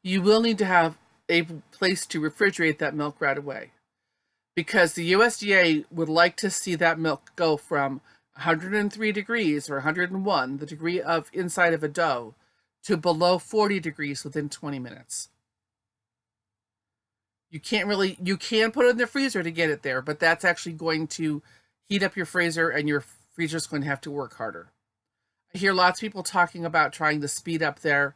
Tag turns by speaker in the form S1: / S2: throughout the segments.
S1: you will need to have a place to refrigerate that milk right away, because the USDA would like to see that milk go from 103 degrees or 101, the degree of inside of a dough, to below 40 degrees within 20 minutes. You can put it in the freezer to get it there, but that's actually going to heat up your freezer, and your freezer's going to have to work harder. I hear lots of people talking about trying to speed up their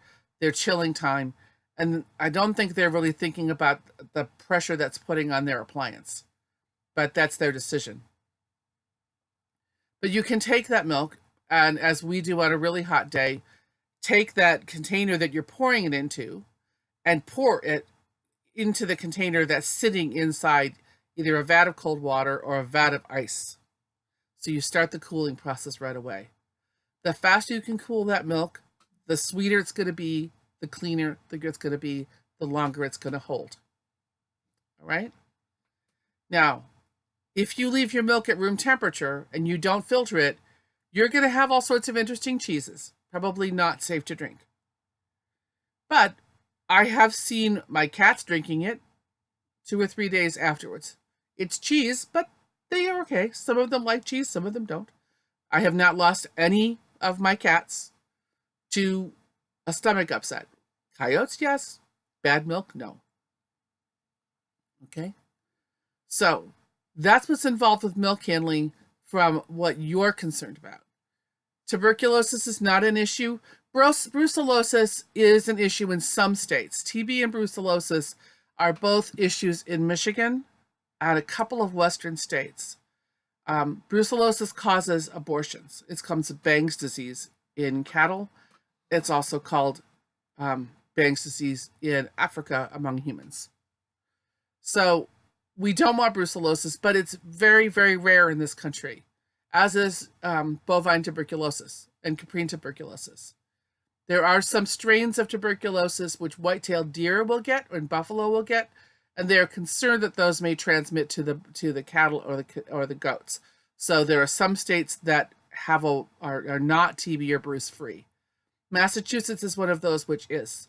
S1: chilling time, and I don't think they're really thinking about the pressure that's putting on their appliance, but that's their decision. But you can take that milk, and as we do on a really hot day, take that container that you're pouring it into and pour it into the container that's sitting inside either a vat of cold water or a vat of ice. So you start the cooling process right away. The faster you can cool that milk, the sweeter it's going to be, the cleaner it's going to be, the longer it's going to hold. All right? Now, if you leave your milk at room temperature and you don't filter it, you're going to have all sorts of interesting cheeses, probably not safe to drink. But I have seen my cats drinking it 2 or 3 days afterwards. It's cheese, but they are okay. Some of them like cheese, some of them don't. I have not lost any of my cats to a stomach upset. Coyotes, yes. Bad milk, no. Okay? So that's what's involved with milk handling from what you're concerned about. Tuberculosis is not an issue. Brucellosis is an issue in some states. TB and brucellosis are both issues in Michigan and a couple of Western states. Brucellosis causes abortions. It comes from Bang's disease in cattle. It's also called Bang's disease in Africa among humans. So we don't want brucellosis, but it's very, very rare in this country, as is bovine tuberculosis and caprine tuberculosis. There are some strains of tuberculosis which white-tailed deer will get and buffalo will get, and they're concerned that those may transmit to the cattle or the goats. So there are some states that are not TB or Bruce free. Massachusetts is one of those which is.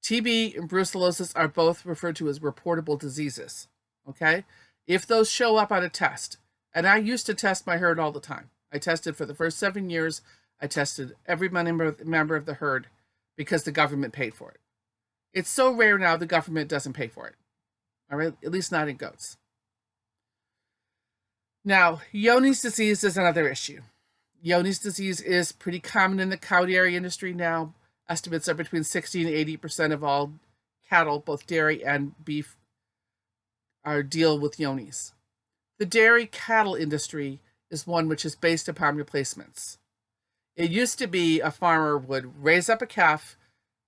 S1: TB and brucellosis are both referred to as reportable diseases. Okay, if those show up on a test, and I used to test my herd all the time. I tested for the first 7 years. I tested every member of the herd because the government paid for it. It's so rare now the government doesn't pay for it. All right, at least not in goats. Now, Johne's disease is another issue. Johne's disease is pretty common in the cow dairy industry now. Estimates are between 60 and 80% of all cattle, both dairy and beef, deal with Johne's. The dairy cattle industry is one which is based upon replacements. It used to be a farmer would raise up a calf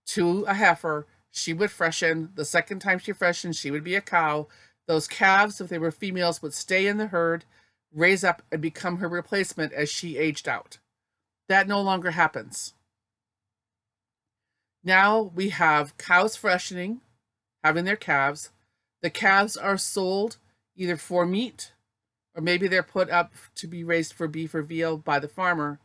S1: to a heifer. She would freshen. The second time she freshened, she would be a cow. Those calves, if they were females, would stay in the herd, raise up, and become her replacement as she aged out. That no longer happens. Now we have cows freshening, having their calves. The calves are sold either for meat, or maybe they're put up to be raised for beef or veal by the farmer.